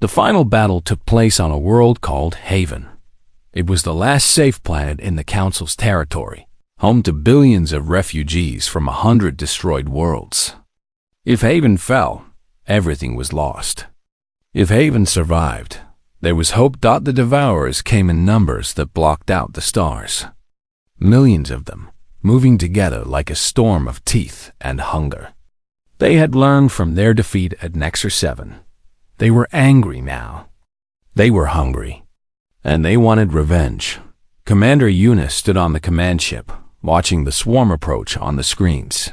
The final battle took place on a world called Haven. It was the last safe planet in the Council's territory, home to billions of refugees from 100 destroyed worlds. If Haven fell, everything was lost. If Haven survived, there was hope. The Devourers came in numbers that blocked out the stars. Millions of them, moving together like a storm of teeth and hunger. They had learned from their defeat at Nexus 7. They were angry now. They were hungry. And they wanted revenge. Commander Eunice stood on the command ship, watching the swarm approach on the screens.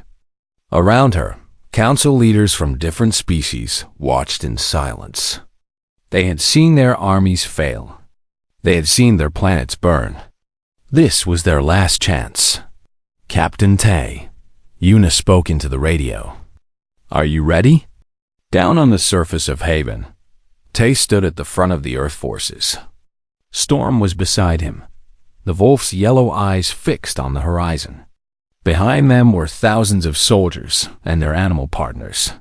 Around her, council leaders from different species watched in silence. They had seen their armies fail. They had seen their planets burn. This was their last chance. Captain Tay, Eunice spoke into the radio. "Are you ready?" Down on the surface of Haven, Tay stood at the front of the Earth forces. Storm was beside him, the Wolf's yellow eyes fixed on the horizon. Behind them were thousands of soldiers and their animal partners.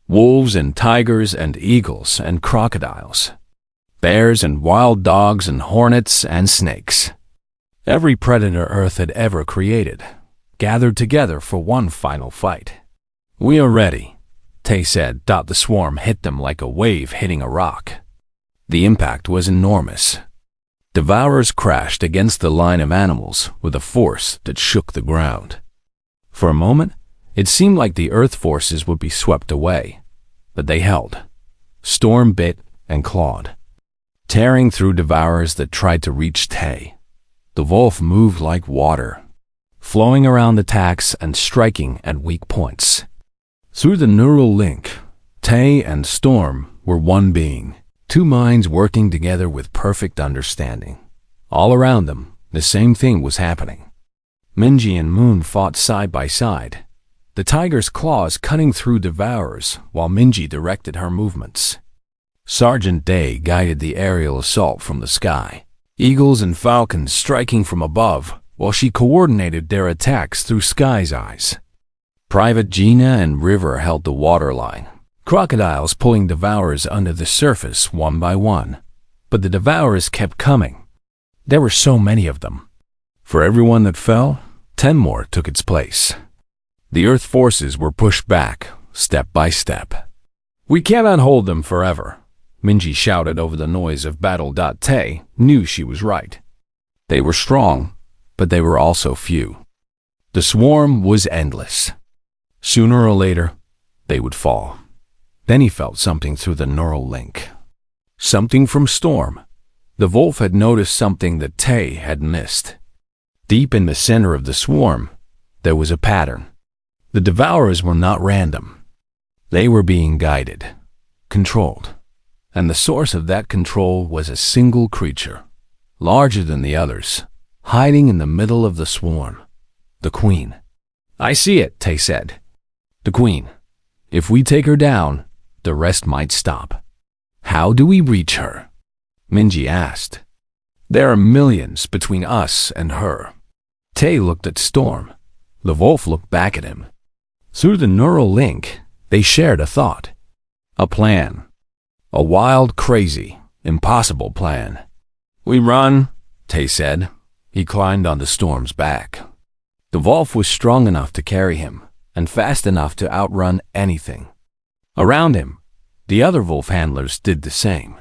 Wolves and tigers and eagles and crocodiles. Bears and wild dogs and hornets and snakes. Every predator Earth had ever created, gathered together for one final fight. "We are ready," Tay said. The swarm hit them like a wave hitting a rock. The impact was enormous. Devourers crashed against the line of animals with a force that shook the ground. For a moment, it seemed like the Earth forces would be swept away, but they held. Storm bit and clawed, tearing through Devourers that tried to reach Tay. The Wolf moved like water, flowing around attacks and striking at weak points. Through the neural link, Tay and Storm were one being, two minds working together with perfect understanding. All around them, the same thing was happening. Minji and Moon fought side by side, the tiger's claws cutting through Devourers while Minji directed her movements. Sergeant Day guided the aerial assault from the sky, eagles and falcons striking from above while she coordinated their attacks through Sky's eyes. Private Gina and River held the waterline, crocodiles pulling Devourers under the surface one by one. But the Devourers kept coming. There were so many of them. For every one that fell, 10 more took its place. The Earth forces were pushed back, step by step. "We cannot hold them forever," Minji shouted over the noise of battle. Tay knew she was right. They were strong, but they were also few. The swarm was endless. Sooner or later, they would fall. Then he felt something through the neural link. Something from Storm. The Wolf had noticed something that Tay had missed. Deep in the center of the swarm, there was a pattern. The Devourers were not random. They were being guided, controlled. And the source of that control was a single creature, larger than the others, hiding in the middle of the swarm. The Queen. "I see it," Tay said. "The Queen. If we take her down, the rest might stop." "How do we reach her?" Minji asked. "There are millions between us and her." Tay looked at Storm. The Wolf looked back at him. Through the neural link, they shared a thought. A plan. A wild, crazy, impossible plan. "We run," Tay said. He climbed onto Storm's back. The Wolf was strong enough to carry him, and fast enough to outrun anything. Around him, the other Wolf handlers did the same.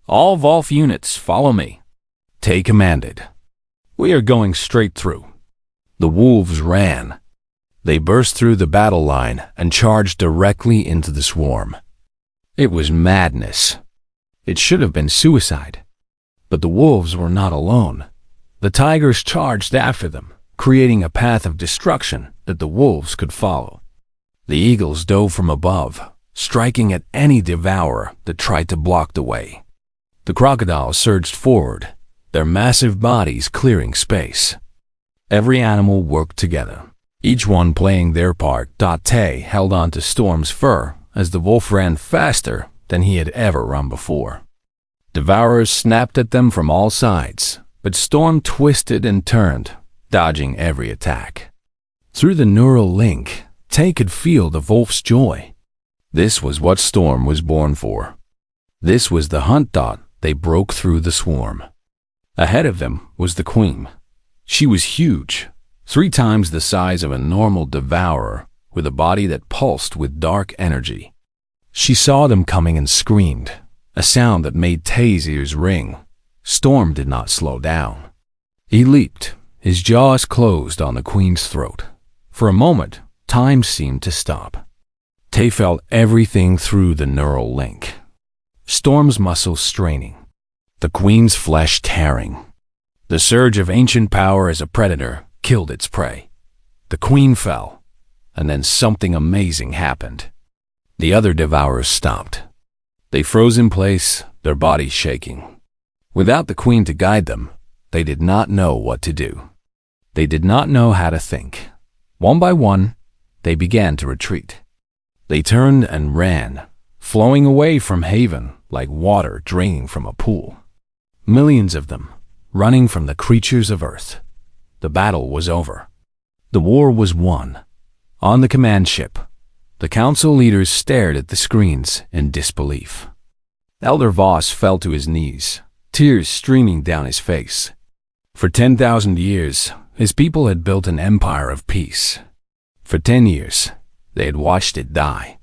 "All Wolf units, follow me," Tay commanded. "We are going straight through." The wolves ran. They burst through the battle line and charged directly into the swarm. It was madness. It should have been suicide. But the wolves were not alone. The tigers charged after them, creating a path of destruction that the wolves could follow. The eagles dove from above, striking at any devourer that tried to block the way. The crocodiles surged forward, their massive bodies clearing space. Every animal worked together, each one playing their part. Tay held on to Storm's fur as the wolf ran faster than he had ever run before. Devourers snapped at them from all sides, but Storm twisted and turned, dodging every attack. Through the neural link, Tay could feel the wolf's joy. This was what Storm was born for. This was the hunt. They broke through the swarm. Ahead of them was the queen. She was huge, 3 times the size of a normal devourer, with a body that pulsed with dark energy. She saw them coming and screamed, a sound that made Tay's ears ring. Storm did not slow down. He leaped, his jaws closed on the queen's throat. For a moment, time seemed to stop. Tay felt everything through the neural link. Storm's muscles straining, the queen's flesh tearing. The surge of ancient power as a predator killed its prey. The queen fell, and then something amazing happened. The other devourers stopped. They froze in place, their bodies shaking. Without the queen to guide them, they did not know what to do. They did not know how to think. One by one, they began to retreat. They turned and ran, flowing away from Haven like water draining from a pool. Millions of them, running from the creatures of Earth. The battle was over. The war was won. On the command ship, the council leaders stared at the screens in disbelief. Elder Voss fell to his knees, tears streaming down his face. For 10,000 years, his people had built an empire of peace. For 10 years, they had watched it die.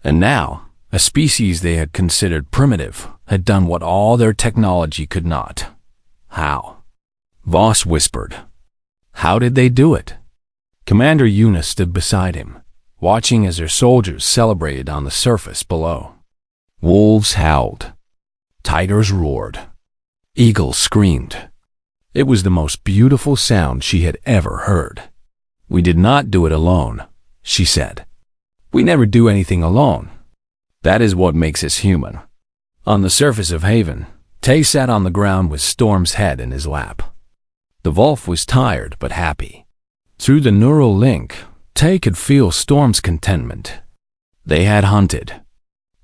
And now, a species they had considered primitive had done what all their technology could not. How? Voss whispered. How did they do it? Commander Eunice stood beside him, watching as her soldiers celebrated on the surface below. Wolves howled. Tigers roared. Eagles screamed. It was the most beautiful sound she had ever heard. We did not do it alone, she said. We never do anything alone. That is what makes us human. On the surface of Haven, Tay sat on the ground with Storm's head in his lap. The wolf was tired but happy. Through the neural link, Tay could feel Storm's contentment. They had hunted.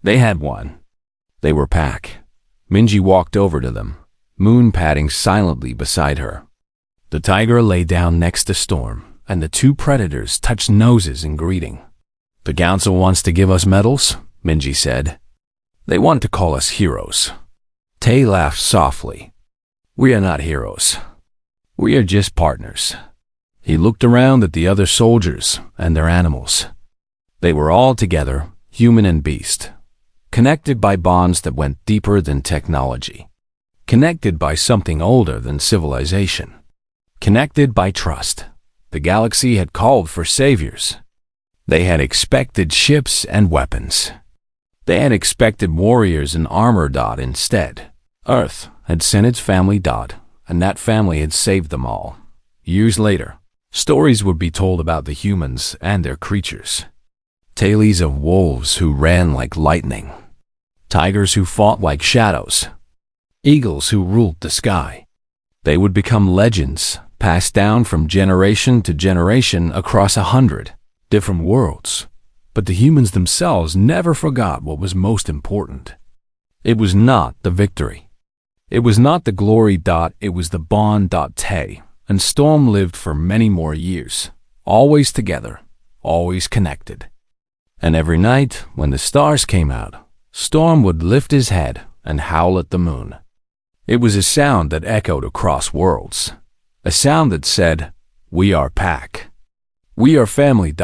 They had won. They were pack. Minji walked over to them, Moon padding silently beside her. The tiger lay down next to Storm, and the 2 predators touched noses in greeting. The council wants to give us medals, Minji said. They want to call us heroes. Tay laughed softly. We are not heroes. We are just partners. He looked around at the other soldiers and their animals. They were all together, human and beast, connected by bonds that went deeper than technology, connected by something older than civilization, connected by trust. The galaxy had called for saviors. They had expected ships and weapons. They had expected warriors in armor. Instead, Earth had sent its family. And that family had saved them all. Years later, stories would be told about the humans and their creatures. Tales of wolves who ran like lightning, tigers who fought like shadows, eagles who ruled the sky. They would become legends, passed down from generation to generation across 100 different worlds. But the humans themselves never forgot what was most important. It was not the victory. It was not the glory. It was the bond. Tay and Storm lived for many more years, always together, always connected. And every night, when the stars came out, Storm would lift his head and howl at the moon. It was a sound that echoed across worlds, a sound that said, "We are pack. We are family.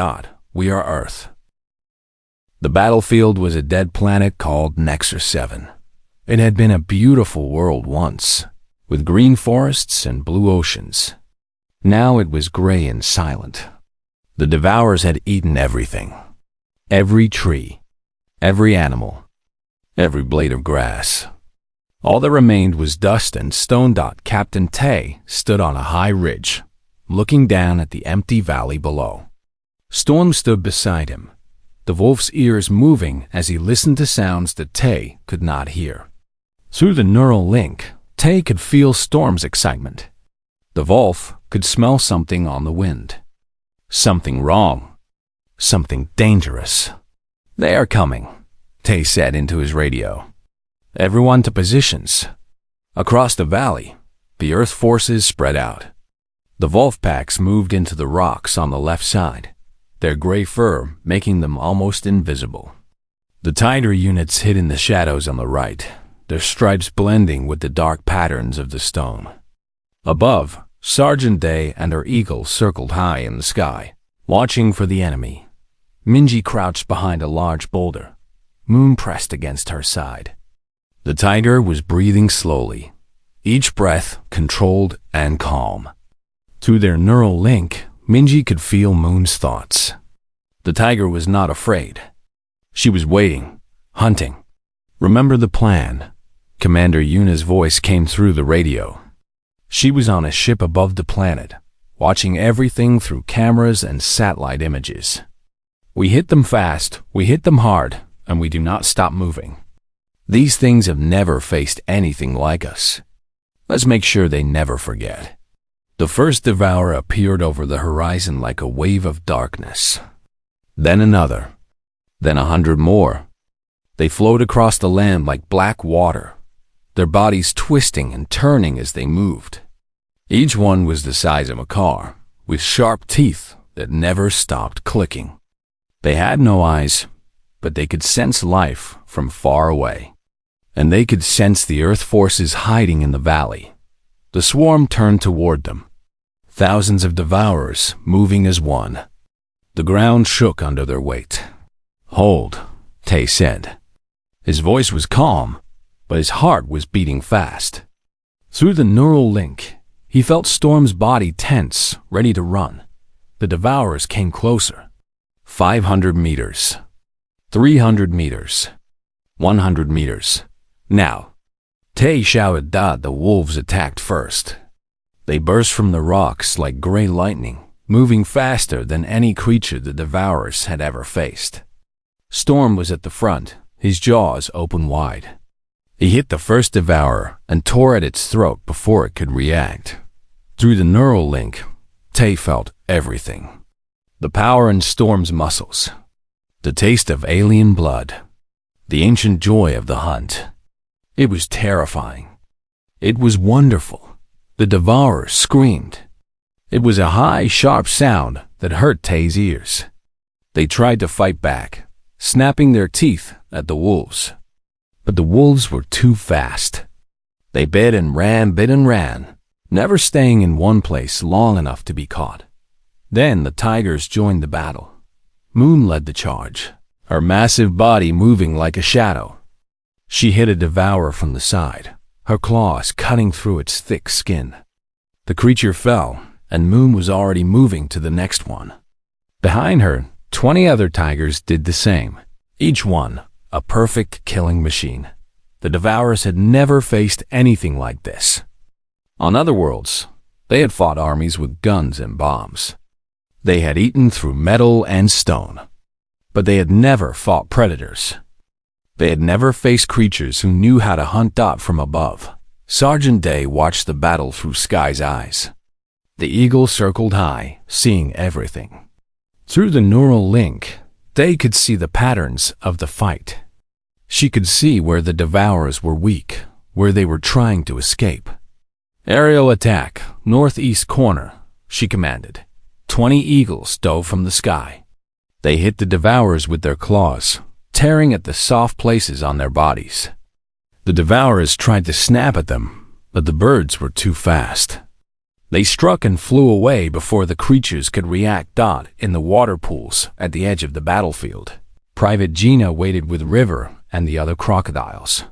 We are Earth." The battlefield was a dead planet called Nexus 7. It had been a beautiful world once, with green forests and blue oceans. Now it was gray and silent. The devourers had eaten everything. Every tree, every animal, every blade of grass. All that remained was dust and stone. Captain Tay stood on a high ridge, looking down at the empty valley below. Storm stood beside him, the wolf's ears moving as he listened to sounds that Tay could not hear. Through the neural link, Tay could feel Storm's excitement. The wolf could smell something on the wind. Something wrong. Something dangerous. "They are coming," Tay said into his radio. "Everyone to positions." Across the valley, the Earth forces spread out. The wolf packs moved into the rocks on the left side, their gray fur making them almost invisible. The tighter units hid in the shadows on the right, their stripes blending with the dark patterns of the stone. Above, Sergeant Day and her eagle circled high in the sky, watching for the enemy. Minji crouched behind a large boulder, Moon pressed against her side. The tiger was breathing slowly, each breath controlled and calm. Through their neural link, Minji could feel Moon's thoughts. The tiger was not afraid. She was waiting, hunting. "Remember the plan." Commander Yuna's voice came through the radio. She was on a ship above the planet, watching everything through cameras and satellite images. "We hit them fast, we hit them hard, and we do not stop moving. These things have never faced anything like us. Let's make sure they never forget." The first devourer appeared over the horizon like a wave of darkness. Then another. Then 100 more. They flowed across the land like black water, their bodies twisting and turning as they moved. Each one was the size of a car, with sharp teeth that never stopped clicking. They had no eyes, but they could sense life from far away. And they could sense the Earth forces hiding in the valley. The swarm turned toward them, thousands of devourers moving as one. The ground shook under their weight. "Hold," Tay said. His voice was calm, but his heart was beating fast. Through the neural link, he felt Storm's body tense, ready to run. The devourers came closer. 500 meters. 300 meters. 100 meters. Now, Tay shouted that the wolves attacked first. They burst from the rocks like gray lightning, moving faster than any creature the devourers had ever faced. Storm was at the front, his jaws open wide. He hit the first devourer and tore at its throat before it could react. Through the neural link, Tay felt everything. The power in Storm's muscles. The taste of alien blood. The ancient joy of the hunt. It was terrifying. It was wonderful. The devourer screamed. It was a high, sharp sound that hurt Tay's ears. They tried to fight back, snapping their teeth at the wolves. But the wolves were too fast. They bit and ran, never staying in one place long enough to be caught. Then the tigers joined the battle. Moon led the charge, her massive body moving like a shadow. She hit a devourer from the side, her claws cutting through its thick skin. The creature fell, and Moon was already moving to the next one. Behind her, 20 other tigers did the same, each one a perfect killing machine. The devourers had never faced anything like this. On other worlds, they had fought armies with guns and bombs. They had eaten through metal and stone. But they had never fought predators. They had never faced creatures who knew how to hunt out from above. Sergeant Day watched the battle through Sky's eyes. The eagle circled high, seeing everything. Through the neural link, Day could see the patterns of the fight. She could see where the devourers were weak, where they were trying to escape. "Aerial attack, northeast corner," she commanded. 20 eagles dove from the sky. They hit the devourers with their claws, tearing at the soft places on their bodies. The devourers tried to snap at them, but the birds were too fast. They struck and flew away before the creatures could react. In the water pools at the edge of the battlefield, Private Gina waited with River and the other crocodiles.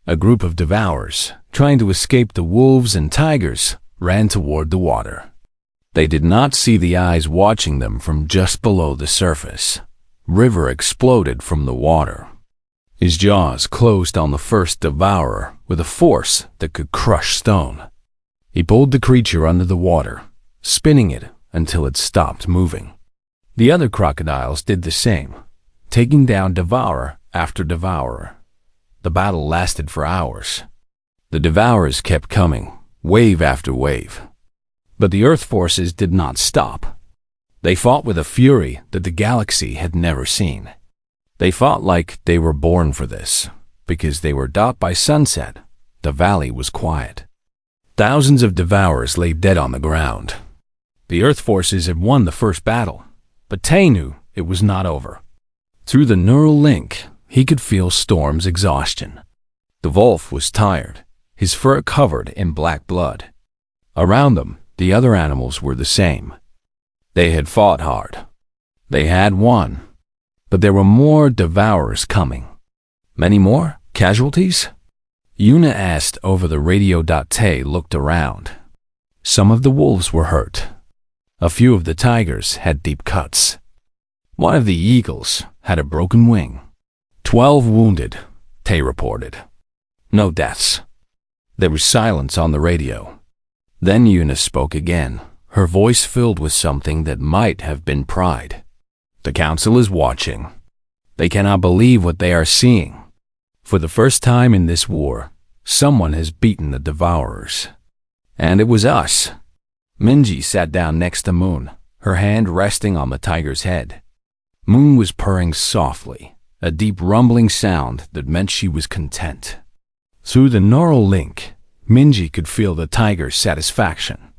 A group of devourers, trying to escape the wolves and tigers, ran toward the water. They did not see the eyes watching them from just below the surface. River exploded from the water. His jaws closed on the first devourer with a force that could crush stone. He pulled the creature under the water, spinning it until it stopped moving. The other crocodiles did the same, taking down devourer after devourer. The battle lasted for hours. The devourers kept coming, wave after wave. But the Earth forces did not stop. They fought with a fury that the galaxy had never seen. They fought like they were born for this, because they were taught by sunset. The valley was quiet. Thousands of devourers lay dead on the ground. The Earth forces had won the first battle, but Tay knew it was not over. Through the neural link, He could feel Storm's exhaustion. The wolf was tired, his fur covered in black blood. Around them, the other animals were the same. They had fought hard. They had won. But there were more devourers coming. Many more casualties? Yuna asked over the radio. Tay looked around. Some of the wolves were hurt. A few of the tigers had deep cuts. One of the eagles had a broken wing. 12 wounded, Tay reported. No deaths. There was silence on the radio. Then Yuna spoke again, her voice filled with something that might have been pride. The council is watching. They cannot believe what they are seeing. For the first time in this war, someone has beaten the devourers. And it was us. Minji sat down next to Moon, her hand resting on the tiger's head. Moon was purring softly, a deep rumbling sound that meant she was content. Through the neural link, Minji could feel the tiger's satisfaction.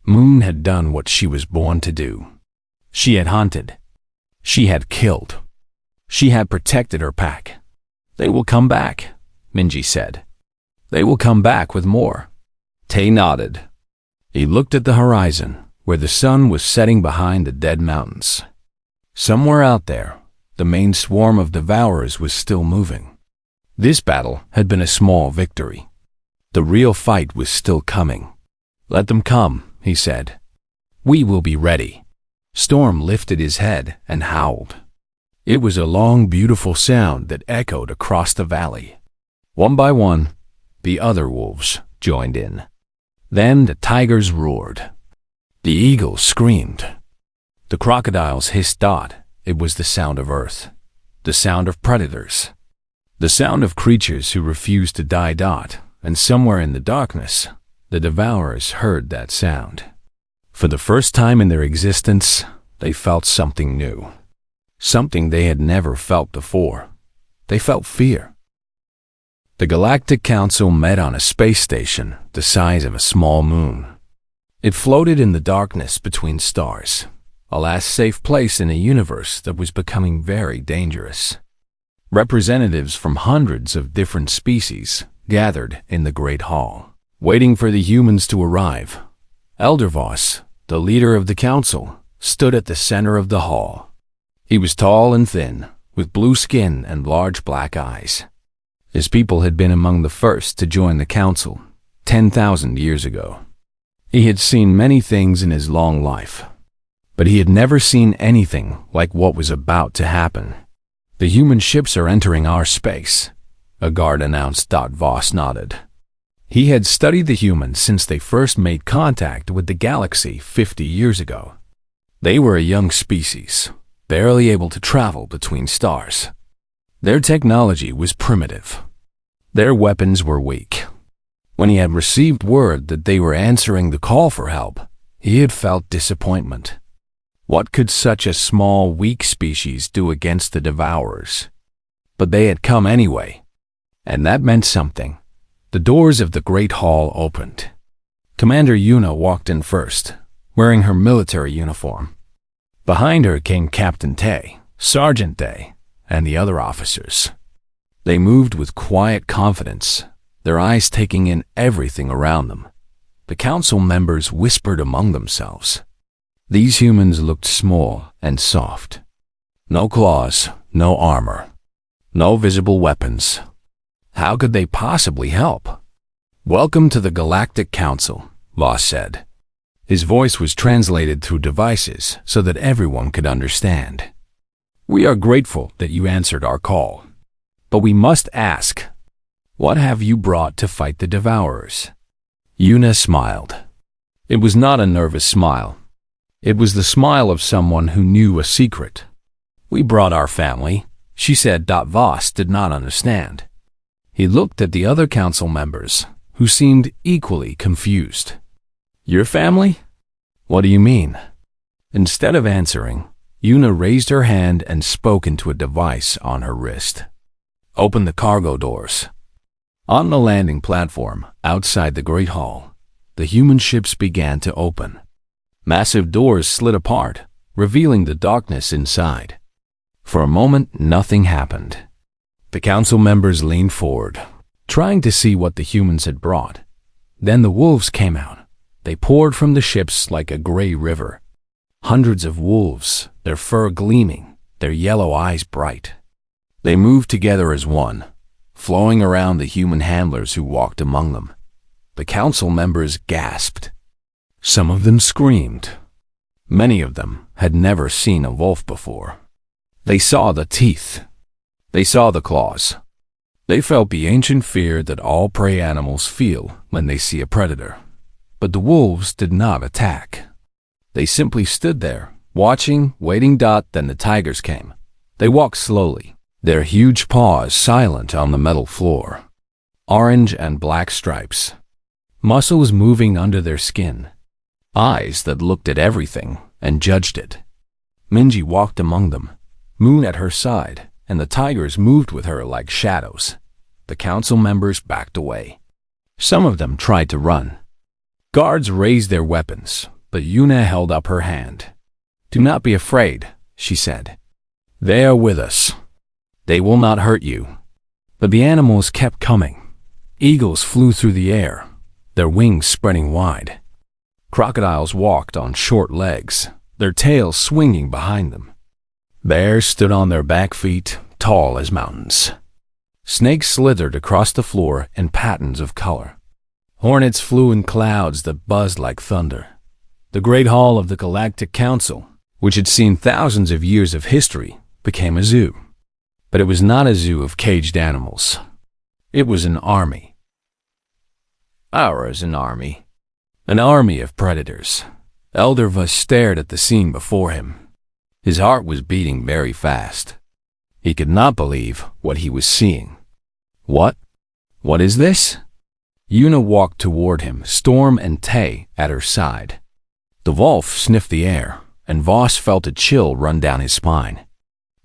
Moon had done what she was born to do. She had hunted. She had killed. She had protected her pack. They will come back, Minji said. They will come back with more. Tay nodded. He looked at the horizon, where the sun was setting behind the dead mountains. Somewhere out there, the main swarm of devourers was still moving. This battle had been a small victory. The real fight was still coming. Let them come, he said. We will be ready. Storm lifted his head and howled. It was a long, beautiful sound that echoed across the valley. One by one, the other wolves joined in. Then the tigers roared. The eagles screamed. The crocodiles hissed. It was the sound of earth, the sound of predators, the sound of creatures who refused to die. And somewhere in the darkness, the devourers heard that sound. For the first time in their existence, they felt something new. Something they had never felt before. They felt fear. The Galactic Council met on a space station the size of a small moon. It floated in the darkness between stars, a last safe place in a universe that was becoming very dangerous. Representatives from hundreds of different species gathered in the Great Hall, waiting for the humans to arrive. Elder Voss, the leader of the council, stood at the center of the hall. He was tall and thin, with blue skin and large black eyes. His people had been among the first to join the council 10,000 years ago. He had seen many things in his long life, but he had never seen anything like what was about to happen. The human ships are entering our space, a guard announced. Voss nodded. He had studied the humans since they first made contact with the galaxy 50 years ago. They were a young species, barely able to travel between stars. Their technology was primitive. Their weapons were weak. When he had received word that they were answering the call for help, he had felt disappointment. What could such a small, weak species do against the devourers? But they had come anyway, and that meant something. The doors of the Great Hall opened. Commander Yuna walked in first, wearing her military uniform. Behind her came Captain Tay, Sergeant Tay, and the other officers. They moved with quiet confidence, their eyes taking in everything around them. The council members whispered among themselves. These humans looked small and soft. No claws, no armor, no visible weapons. How could they possibly help? Welcome to the Galactic Council, Voss said. His voice was translated through devices so that everyone could understand. We are grateful that you answered our call. But we must ask, what have you brought to fight the devourers? Yuna smiled. It was not a nervous smile. It was the smile of someone who knew a secret. We brought our family, she said. Voss did not understand. He looked at the other council members, who seemed equally confused. Your family? What do you mean? Instead of answering, Yuna raised her hand and spoke into a device on her wrist. Open the cargo doors. On the landing platform, outside the Great Hall, the human ships began to open. Massive doors slid apart, revealing the darkness inside. For a moment, nothing happened. The council members leaned forward, trying to see what the humans had brought. Then the wolves came out. They poured from the ships like a gray river. Hundreds of wolves, their fur gleaming, their yellow eyes bright. They moved together as one, flowing around the human handlers who walked among them. The council members gasped. Some of them screamed. Many of them had never seen a wolf before. They saw the teeth. They saw the claws. They felt the ancient fear that all prey animals feel when they see a predator. But the wolves did not attack. They simply stood there, watching, waiting. Then the tigers came. They walked slowly, their huge paws silent on the metal floor. Orange and black stripes. Muscles moving under their skin. Eyes that looked at everything and judged it. Minji walked among them, Moon at her side, and the tigers moved with her like shadows. The council members backed away. Some of them tried to run. Guards raised their weapons, but Yuna held up her hand. Do not be afraid, she said. They are with us. They will not hurt you. But the animals kept coming. Eagles flew through the air, their wings spreading wide. Crocodiles walked on short legs, their tails swinging behind them. Bears stood on their back feet, tall as mountains. Snakes slithered across the floor in patterns of color. Hornets flew in clouds that buzzed like thunder. The great hall of the Galactic Council, which had seen thousands of years of history, became a zoo. But it was not a zoo of caged animals. It was an army. Ours an army. An army of predators. Elder Vus stared at the scene before him. His heart was beating very fast. He could not believe what he was seeing. What? What is this? Yuna walked toward him, Storm and Tay at her side. The wolf sniffed the air, and Voss felt a chill run down his spine.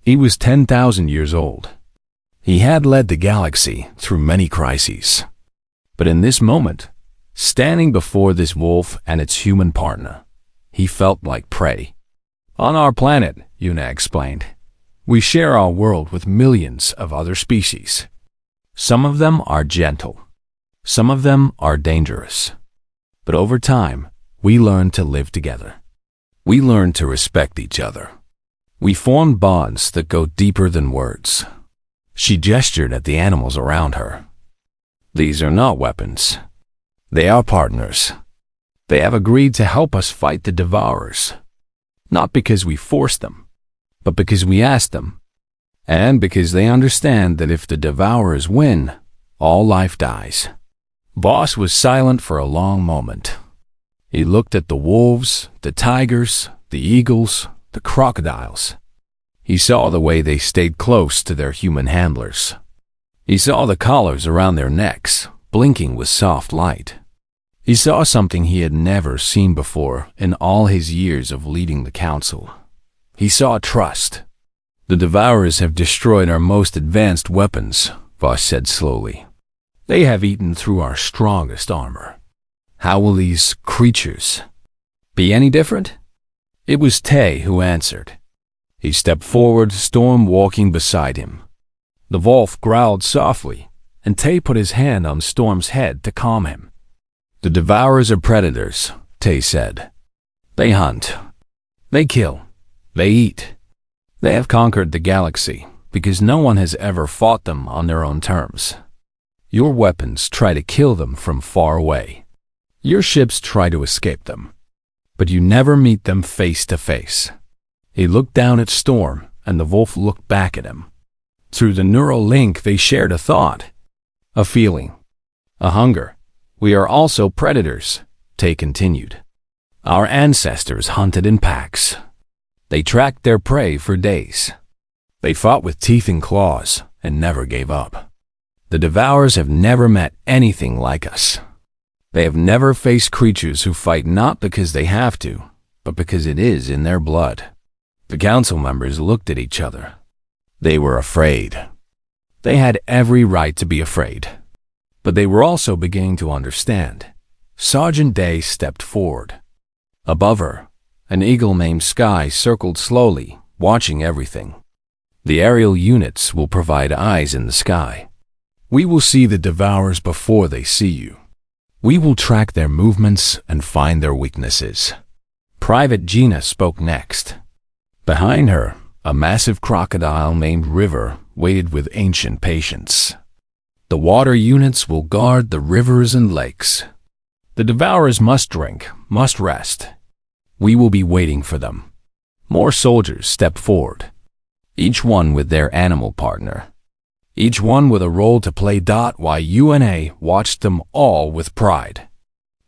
He was 10,000 years old. He had led the galaxy through many crises. But in this moment, standing before this wolf and its human partner, he felt like prey. On our planet, Yuna explained, we share our world with millions of other species. Some of them are gentle. Some of them are dangerous. But over time, we learn to live together. We learn to respect each other. We form bonds that go deeper than words. She gestured at the animals around her. These are not weapons. They are partners. They have agreed to help us fight the Devourers. Not because we forced them, but because we asked them. And because they understand that if the Devourers win, all life dies. Voss was silent for a long moment. He looked at the wolves, the tigers, the eagles, the crocodiles. He saw the way they stayed close to their human handlers. He saw the collars around their necks, blinking with soft light. He saw something he had never seen before in all his years of leading the council. He saw trust. The Devourers have destroyed our most advanced weapons, Voss said slowly. They have eaten through our strongest armor. How will these creatures be any different? It was Tay who answered. He stepped forward, Storm walking beside him. The wolf growled softly, and Tay put his hand on Storm's head to calm him. The Devourers are predators, Tay said. They hunt. They kill. They eat. They have conquered the galaxy because no one has ever fought them on their own terms. Your weapons try to kill them from far away. Your ships try to escape them. But you never meet them face to face. He looked down at Storm, and the wolf looked back at him. Through the neural link they shared a thought, a feeling, a hunger. We are also predators, Tay continued. Our ancestors hunted in packs. They tracked their prey for days. They fought with teeth and claws and never gave up. The Devourers have never met anything like us. They have never faced creatures who fight not because they have to, but because it is in their blood. The council members looked at each other. They were afraid. They had every right to be afraid. But they were also beginning to understand. Sergeant Day stepped forward. Above her, an eagle named Sky circled slowly, watching everything. The aerial units will provide eyes in the sky. We will see the devourers before they see you. We will track their movements and find their weaknesses. Private Gina spoke next. Behind her, a massive crocodile named River waited with ancient patience. The water units will guard the rivers and lakes. The devourers must drink, must rest. We will be waiting for them. More soldiers step forward, each one with their animal partner, each one with a role to play. While UNA watched them all with pride.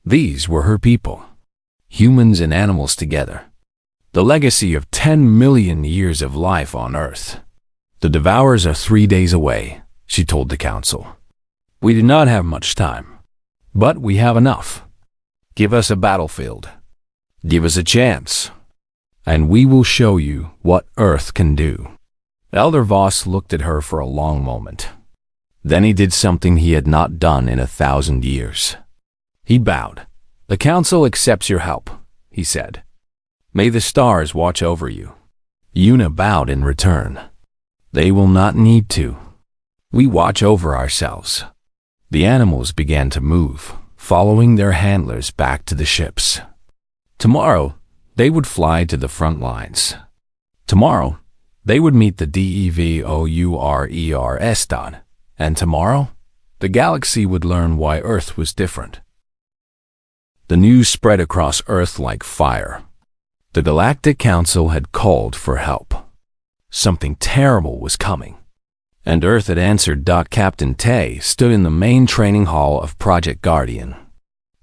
These were her people, humans and animals together. The legacy of 10 million years of life on Earth. The devourers are 3 days away, she told the council. We do not have much time, but we have enough. Give us a battlefield. Give us a chance, and we will show you what Earth can do. Elder Voss looked at her for a long moment. Then he did something he had not done in 1,000 years. He bowed. The council accepts your help, he said. May the stars watch over you. Una bowed in return. They will not need to. We watch over ourselves. The animals began to move, following their handlers back to the ships. Tomorrow, they would fly to the front lines. Tomorrow, they would meet the DEVOURERS. And tomorrow, the galaxy would learn why Earth was different. The news spread across Earth like fire. The Galactic Council had called for help. Something terrible was coming. And Earth had answered. Captain Tay stood in the main training hall of Project Guardian.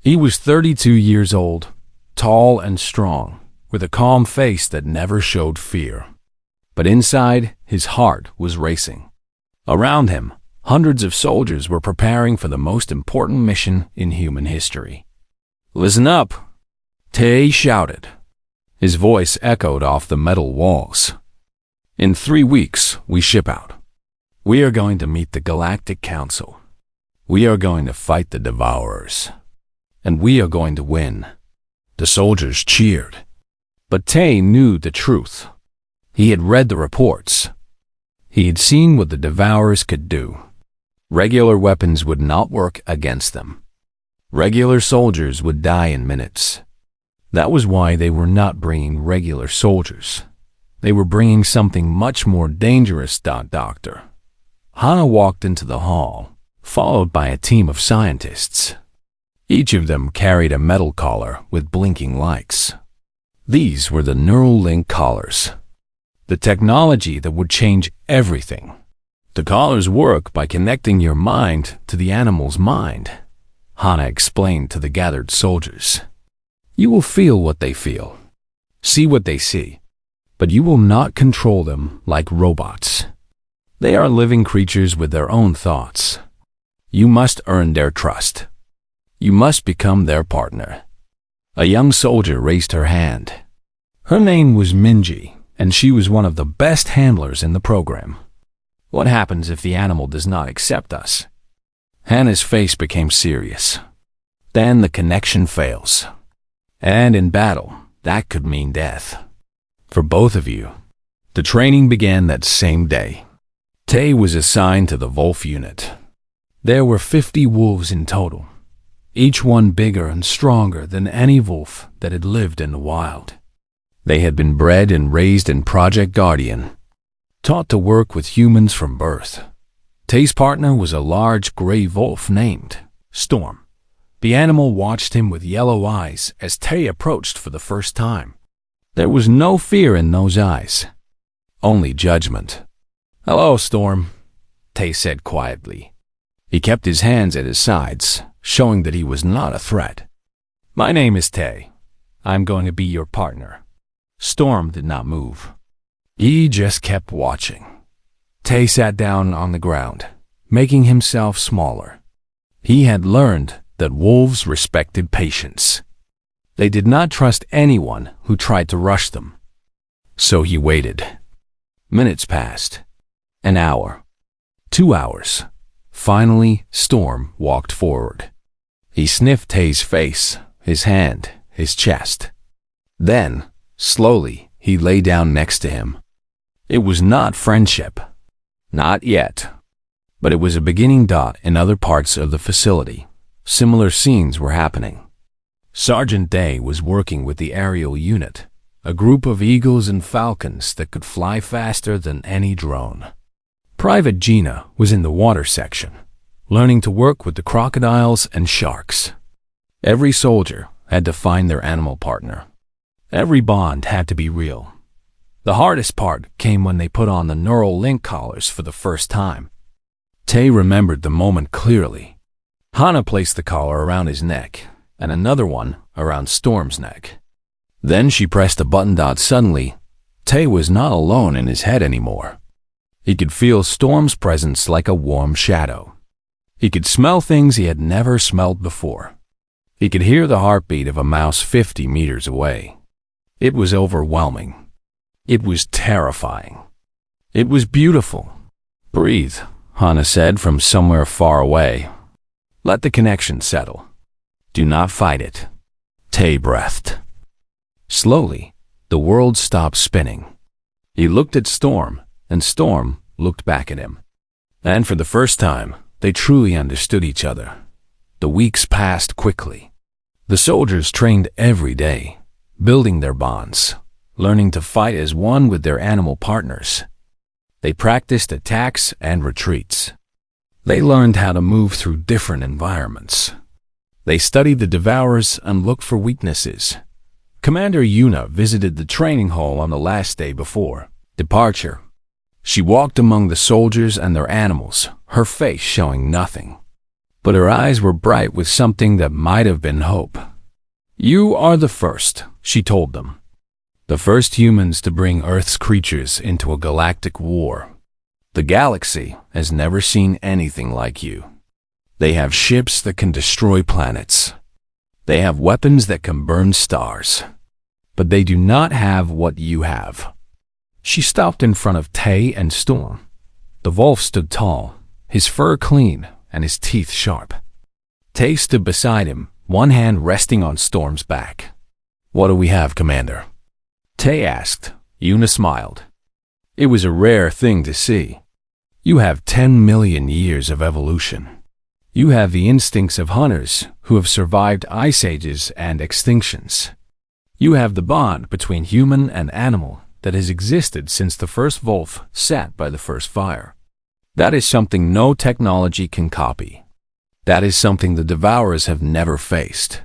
He was 32 years old, tall and strong, with a calm face that never showed fear. But inside, his heart was racing. Around him, hundreds of soldiers were preparing for the most important mission in human history. Listen up, Tay shouted. His voice echoed off the metal walls. In 3 weeks, we ship out. We are going to meet the Galactic Council. We are going to fight the Devourers. And we are going to win. The soldiers cheered. But Tay knew the truth. He had read the reports. He had seen what the Devourers could do. Regular weapons would not work against them. Regular soldiers would die in minutes. That was why they were not bringing regular soldiers. They were bringing something much more dangerous. Doctor. Hana walked into the hall, followed by a team of scientists. Each of them carried a metal collar with blinking lights. These were the neural link collars, the technology that would change everything. The collars work by connecting your mind to the animal's mind, Hana explained to the gathered soldiers. You will feel what they feel, see what they see, but you will not control them like robots. They are living creatures with their own thoughts. You must earn their trust. You must become their partner. A young soldier raised her hand. Her name was Minji, and she was one of the best handlers in the program. What happens if the animal does not accept us? Hannah's face became serious. Then the connection fails. And in battle, that could mean death. For both of you. The training began that same day. Tay was assigned to the Wolf unit. There were 50 wolves in total, each one bigger and stronger than any wolf that had lived in the wild. They had been bred and raised in Project Guardian, taught to work with humans from birth. Tay's partner was a large gray wolf named Storm. The animal watched him with yellow eyes as Tay approached for the first time. There was no fear in those eyes, only judgment. Hello, Storm, Tay said quietly. He kept his hands at his sides, showing that he was not a threat. My name is Tay. I'm going to be your partner. Storm did not move. He just kept watching. Tay sat down on the ground, making himself smaller. He had learned that wolves respected patience. They did not trust anyone who tried to rush them. So he waited. Minutes passed. An hour. 2 hours. Finally, Storm walked forward. He sniffed Tay's face, his hand, his chest. Then, slowly, he lay down next to him. It was not friendship. Not yet. But it was a beginning. In other parts of the facility, similar scenes were happening. Sergeant Day was working with the aerial unit, a group of eagles and falcons that could fly faster than any drone. Private Gina was in the water section, learning to work with the crocodiles and sharks. Every soldier had to find their animal partner. Every bond had to be real. The hardest part came when they put on the neural link collars for the first time. Tay remembered the moment clearly. Hana placed the collar around his neck, and another one around Storm's neck. Then she pressed a button. Suddenly, Tay was not alone in his head anymore. He could feel Storm's presence like a warm shadow. He could smell things he had never smelled before. He could hear the heartbeat of a mouse 50 meters away. It was overwhelming. It was terrifying. It was beautiful. Breathe, Hana said from somewhere far away. Let the connection settle. Do not fight it. Tay breathed. Slowly, the world stopped spinning. He looked at Storm, and Storm looked back at him. And for the first time, they truly understood each other. The weeks passed quickly. The soldiers trained every day, building their bonds, learning to fight as one with their animal partners. They practiced attacks and retreats. They learned how to move through different environments. They studied the Devourers and looked for weaknesses. Commander Yuna visited the training hall on the last day before departure. She walked among the soldiers and their animals, her face showing nothing. But her eyes were bright with something that might have been hope. You are the first, she told them. The first humans to bring Earth's creatures into a galactic war. The galaxy has never seen anything like you. They have ships that can destroy planets. They have weapons that can burn stars. But they do not have what you have. She stopped in front of Tay and Storm. The wolf stood tall, his fur clean and his teeth sharp. Tay stood beside him, one hand resting on Storm's back. What do we have, Commander? Tay asked. Yuna smiled. It was a rare thing to see. You have 10 million years of evolution. You have the instincts of hunters who have survived ice ages and extinctions. You have the bond between human and animal that has existed since the first wolf sat by the first fire. That is something no technology can copy. That is something the Devourers have never faced.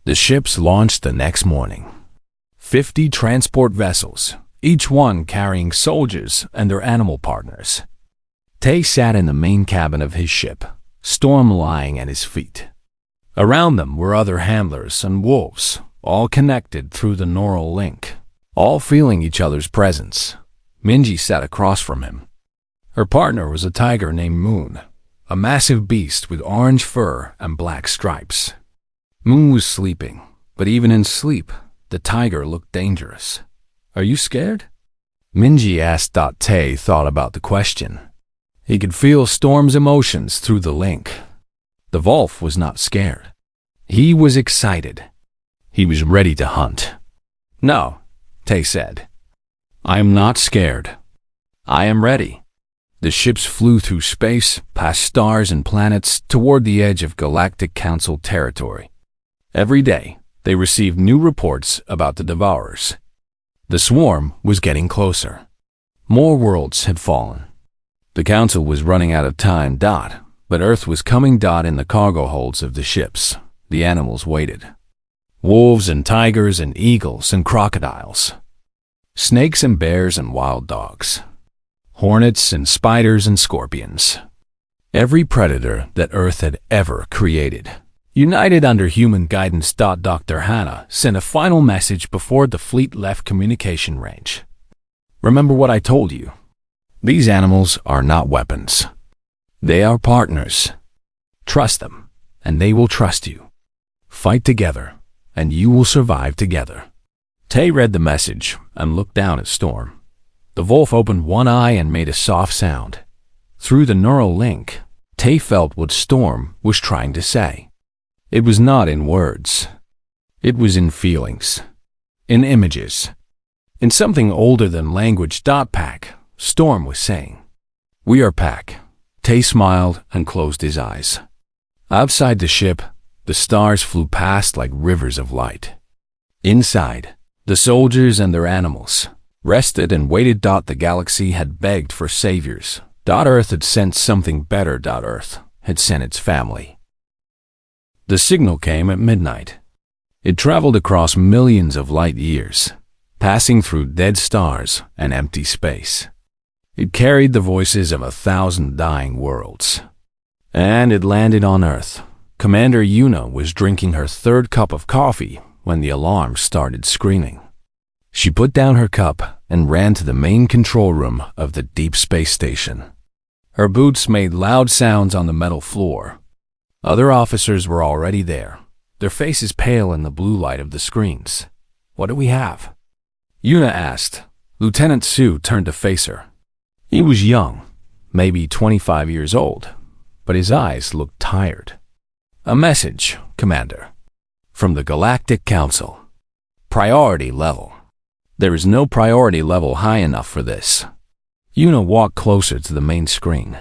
The ships launched the next morning. 50 transport vessels, each one carrying soldiers and their animal partners. Tay sat in the main cabin of his ship, Storm lying at his feet. Around them were other handlers and wolves, all connected through the neural link, all feeling each other's presence. Minji sat across from him. Her partner was a tiger named Moon, a massive beast with orange fur and black stripes. Moon was sleeping, but even in sleep, the tiger looked dangerous. Are you scared? Minji asked. Tay thought about the question. He could feel Storm's emotions through the link. The wolf was not scared. He was excited. He was ready to hunt. No, Tay said. I am not scared. I am ready. The ships flew through space, past stars and planets, toward the edge of Galactic Council territory. Every day, they received new reports about the Devourers. The swarm was getting closer. More worlds had fallen. The Council was running out of time. But Earth was coming. In the cargo holds of the ships, the animals waited. Wolves and tigers and eagles and crocodiles. Snakes and bears and wild dogs. Hornets and spiders and scorpions. Every predator that Earth had ever created. United under human guidance. Dr. Hana sent a final message before the fleet left communication range. Remember what I told you. These animals are not weapons. They are partners. Trust them, and they will trust you. Fight together, and you will survive together. Tay read the message and looked down at Storm. The wolf opened one eye and made a soft sound. Through the neural link, Tay felt what Storm was trying to say. It was not in words. It was in feelings, in images, in something older than language. Pack, Storm was saying. "We are back." Tay smiled and closed his eyes. Outside the ship, the stars flew past like rivers of light. Inside, the soldiers and their animals rested and waited. The galaxy had begged for saviors. Earth had sent something better. Earth had sent its family. The signal came at midnight. It traveled across millions of light years, passing through dead stars and empty space. It carried the voices of 1,000 dying worlds. And it landed on Earth. Commander Yuna was drinking her third cup of coffee when the alarm started screaming. She put down her cup and ran to the main control room of the deep space station. Her boots made loud sounds on the metal floor. Other officers were already there, their faces pale in the blue light of the screens. "What do we have?" Yuna asked. Lieutenant Su turned to face her. He was young, maybe 25 years old, but his eyes looked tired. "A message, Commander. From the Galactic Council. Priority level. There is no priority level high enough for this." Yuna walked closer to the main screen.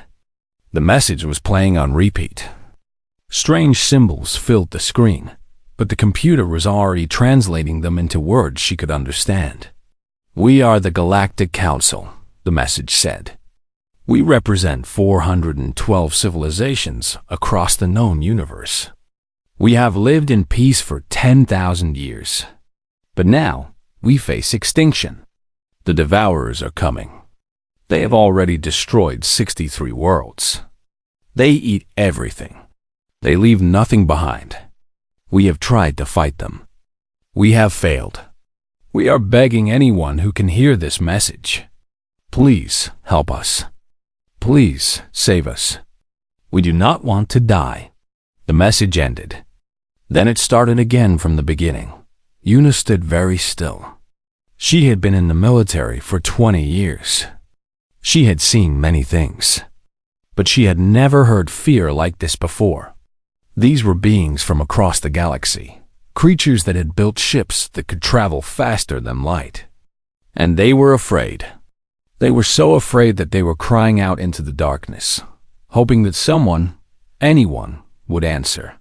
The message was playing on repeat. Strange symbols filled the screen, but the computer was already translating them into words she could understand. "We are the Galactic Council," the message said. "We represent 412 civilizations across the known universe. We have lived in peace for 10,000 years. But now, we face extinction. The Devourers are coming. They have already destroyed 63 worlds. They eat everything. They leave nothing behind. We have tried to fight them. We have failed. We are begging anyone who can hear this message. Please help us. Please save us. We do not want to die." The message ended. Then it started again from the beginning. Yuna stood very still. She had been in the military for 20 years. She had seen many things, but she had never heard fear like this before. These were beings from across the galaxy, creatures that had built ships that could travel faster than light. And they were afraid. They were so afraid that they were crying out into the darkness, hoping that someone, anyone, would answer.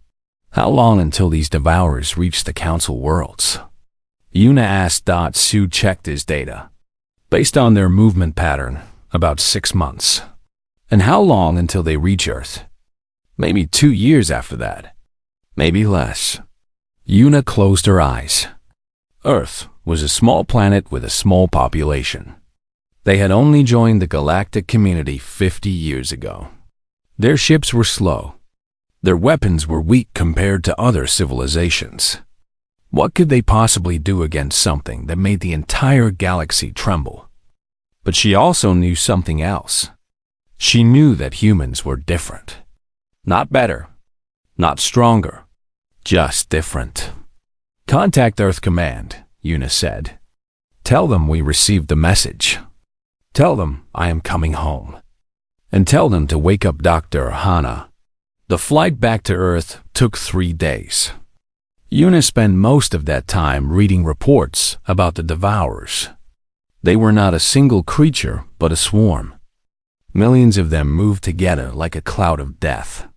How long until these Devourers reached the Council worlds? Yuna asked. Su checked his data. Based on their movement pattern, about 6 months. And how long until they reach Earth? Maybe 2 years after that. Maybe less. Yuna closed her eyes. Earth was a small planet with a small population. They had only joined the galactic community 50 years ago. Their ships were slow. Their weapons were weak compared to other civilizations. What could they possibly do against something that made the entire galaxy tremble? But she also knew something else. She knew that humans were different. Not better, not stronger, just different. "Contact Earth Command," Yuna said. "Tell them we received the message. Tell them I am coming home. And tell them to wake up Dr. Hana." The flight back to Earth took 3 days. Yuna spent most of that time reading reports about the Devourers. They were not a single creature, but a swarm. Millions of them moved together like a cloud of death.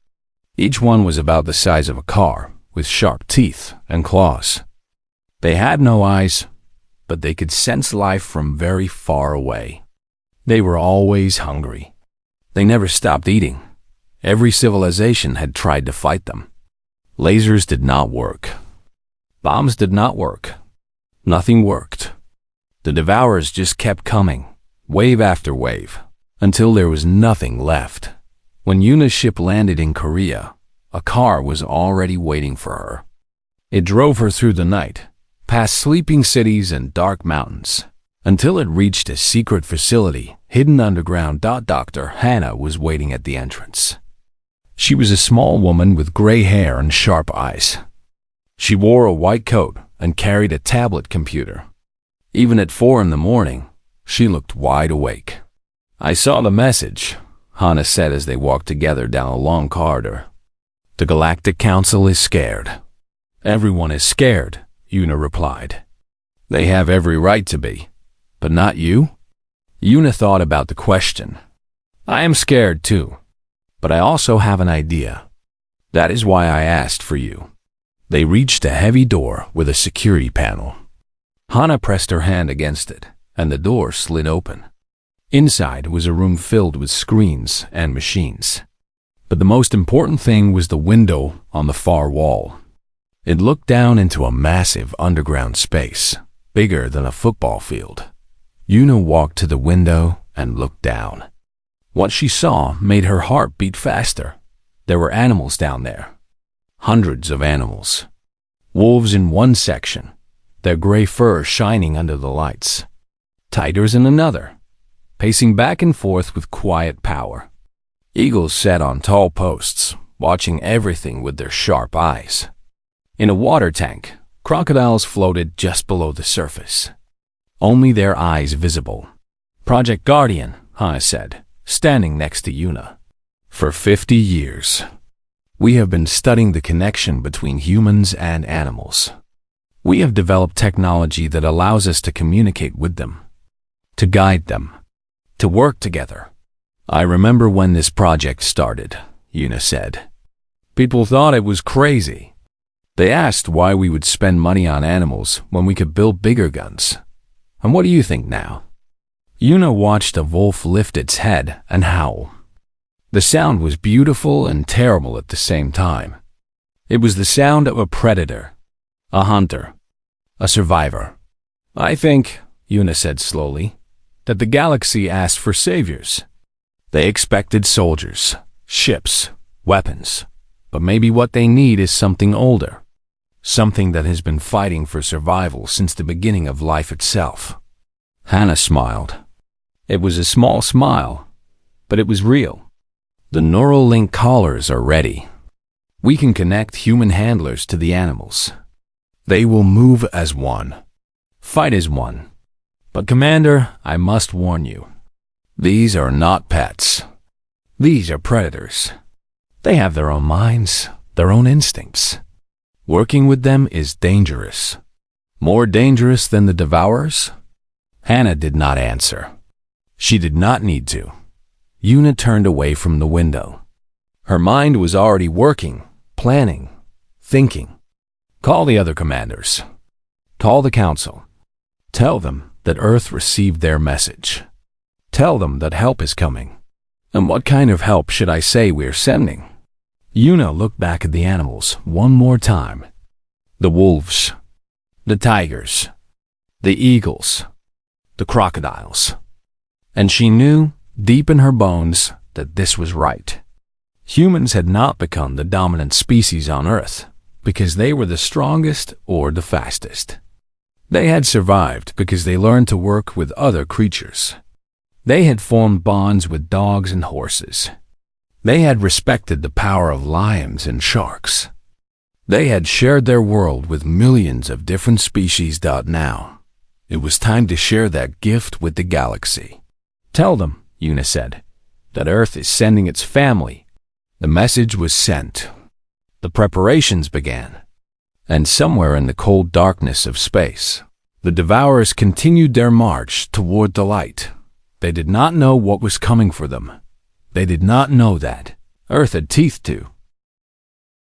Each one was about the size of a car, with sharp teeth and claws. They had no eyes, but they could sense life from very far away. They were always hungry. They never stopped eating. Every civilization had tried to fight them. Lasers did not work. Bombs did not work. Nothing worked. The Devourers just kept coming, wave after wave, until there was nothing left. When Yuna's ship landed in Korea, a car was already waiting for her. It drove her through the night, past sleeping cities and dark mountains, until it reached a secret facility hidden underground. Dr. Hannah was waiting at the entrance. She was a small woman with gray hair and sharp eyes. She wore a white coat and carried a tablet computer. Even at 4 in the morning, she looked wide awake. "I saw the message," Hannah said as they walked together down a long corridor. "The Galactic Council is scared." "Everyone is scared," Yuna replied. "They have every right to be, but not you." Yuna thought about the question. I am scared too, but I also have an idea. That is why I asked for you. They reached a heavy door with a security panel. Hana pressed her hand against it, and the door slid open. Inside was a room filled with screens and machines. But the most important thing was the window on the far wall. It looked down into a massive underground space, bigger than a football field. Yuna walked to the window and looked down. What she saw made her heart beat faster. There were animals down there. Hundreds of animals. Wolves in one section, their gray fur shining under the lights. Tigers in another, pacing back and forth with quiet power. Eagles sat on tall posts, watching everything with their sharp eyes. In a water tank, crocodiles floated just below the surface. Only their eyes visible. Project Guardian, Hana said, standing next to Yuna. For 50 years, we have been studying the connection between humans and animals. We have developed technology that allows us to communicate with them, to guide them, to work together. I remember when this project started, Yuna said. People thought it was crazy. They asked why we would spend money on animals when we could build bigger guns. And what do you think now? Yuna watched a wolf lift its head and howl. The sound was beautiful and terrible at the same time. It was the sound of a predator, a hunter, a survivor. I think, Yuna said slowly, that the galaxy asked for saviors. They expected soldiers, ships, weapons, but maybe what they need is something older, something that has been fighting for survival since the beginning of life itself. Hana smiled. It was a small smile, but it was real. The neural link collars are ready. We can connect human handlers to the animals. They will move as one, fight as one. But Commander, I must warn you. These are not pets. These are predators. They have their own minds, their own instincts. Working with them is dangerous. More dangerous than the devourers? Hana did not answer. She did not need to. Yuna turned away from the window. Her mind was already working, planning, thinking. Call the other commanders. Call the council. Tell them that Earth received their message. Tell them that help is coming. And what kind of help should I say we're sending? Yuna looked back at the animals one more time. The wolves, the tigers, the eagles, the crocodiles. And she knew, deep in her bones, that this was right. Humans had not become the dominant species on Earth because they were the strongest or the fastest. They had survived because they learned to work with other creatures. They had formed bonds with dogs and horses. They had respected the power of lions and sharks. They had shared their world with millions of different species. Now, it was time to share that gift with the galaxy. Tell them, Yuna said, that Earth is sending its family. The message was sent. The preparations began. And somewhere in the cold darkness of space, the devourers continued their march toward the light. They did not know what was coming for them. They did not know that Earth had teeth too.